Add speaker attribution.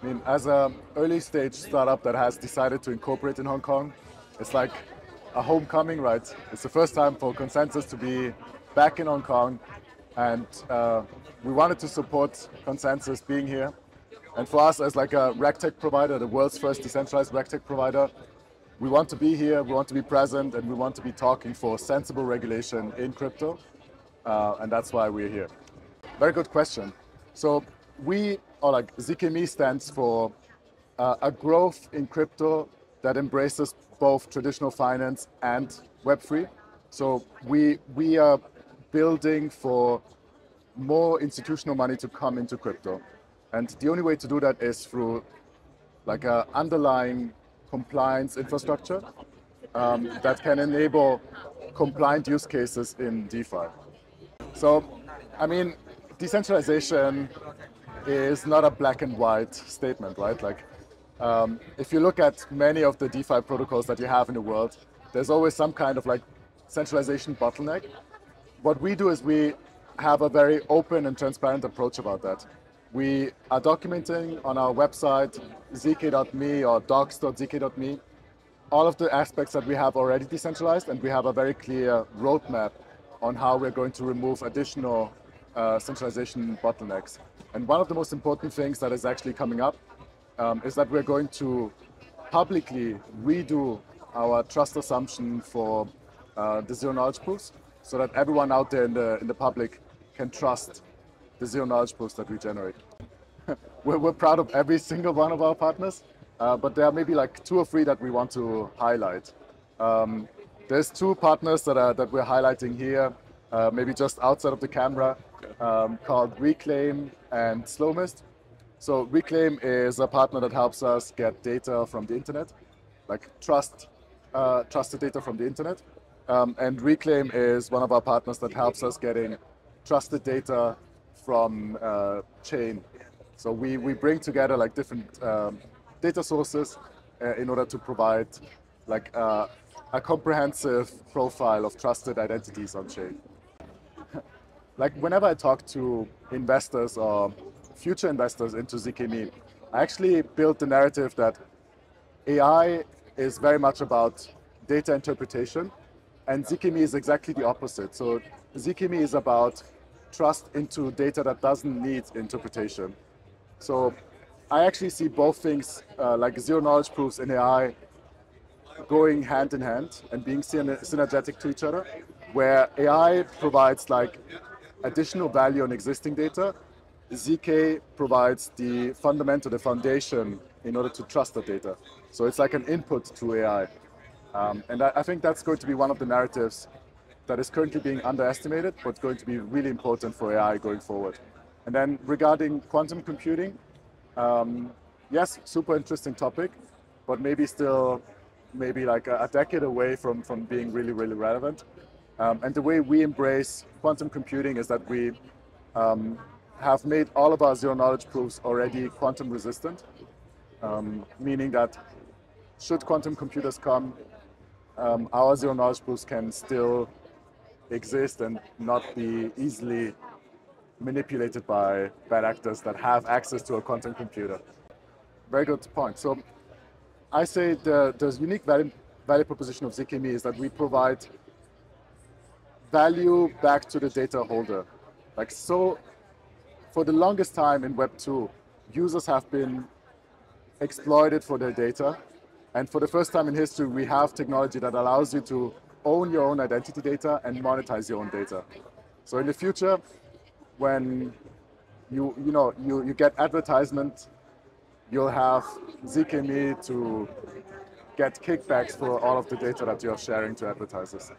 Speaker 1: I mean, as an early stage startup that has decided to incorporate in Hong Kong, it's like a homecoming, right? It's the first time for Consensus to be back in Hong Kong, and we wanted to support Consensus being here. And for us, as like a RegTech provider, the world's first decentralized RegTech provider, we want to be here, we want to be present, and we want to be talking for sensible regulation in crypto, and that's why we're here. Very good question. So ZKME stands for a growth in crypto that embraces both traditional finance and Web3. So we are building for more institutional money to come into crypto. And the only way to do that is through like an underlying compliance infrastructure that can enable compliant use cases in DeFi. So, I mean, decentralization is not a black and white statement, right? Like, if you look at many of the DeFi protocols that you have in the world, there's always some kind of like centralization bottleneck. What we do is we have a very open and transparent approach about that. We are documenting on our website, zk.me or docs.zk.me, all of the aspects that we have already decentralized, and we have a very clear roadmap on how we're going to remove additional centralization bottlenecks. And one of the most important things that is actually coming up is that we're going to publicly redo our trust assumption for the zero knowledge proofs, so that everyone out there in the public can trust the zero knowledge proofs that we generate. We're proud of every single one of our partners, but there are maybe like 2 or 3 that we want to highlight. There's 2 partners that we're highlighting here, maybe just outside of the camera, called Reclaim and Slowmist. So Reclaim is a partner that helps us get data from the internet, like trusted data from the internet. And Reclaim is one of our partners that helps us getting trusted data from chain. So we bring together like different data sources in order to provide like a comprehensive profile of trusted identities on chain. Like whenever I talk to investors or future investors into ZKME, I actually built the narrative that AI is very much about data interpretation, and ZKME is exactly the opposite. So ZKME is about trust into data that doesn't need interpretation. So I actually see both things, like zero knowledge proofs and AI, going hand in hand and being synergetic to each other, where AI provides like additional value on existing data. ZK provides the foundation in order to trust the data. So it's like an input to AI. And I think that's going to be one of the narratives that is currently being underestimated, but going to be really important for AI going forward. And then regarding quantum computing, yes, super interesting topic, but maybe still like a decade away from being really, really relevant. And the way we embrace quantum computing is that we have made all of our zero knowledge proofs already quantum resistant, meaning that should quantum computers come, our zero knowledge proofs can still exist and not be easily manipulated by bad actors that have access to a quantum computer. Very good point. So I say the unique value proposition of ZKME is that we provide value back to the data holder. Like, so for the longest time in Web 2, users have been exploited for their data. And for the first time in history, we have technology that allows you to own your own identity data and monetize your own data. So in the future, when you get advertisement, you'll have ZKME to get kickbacks for all of the data that you're sharing to advertisers.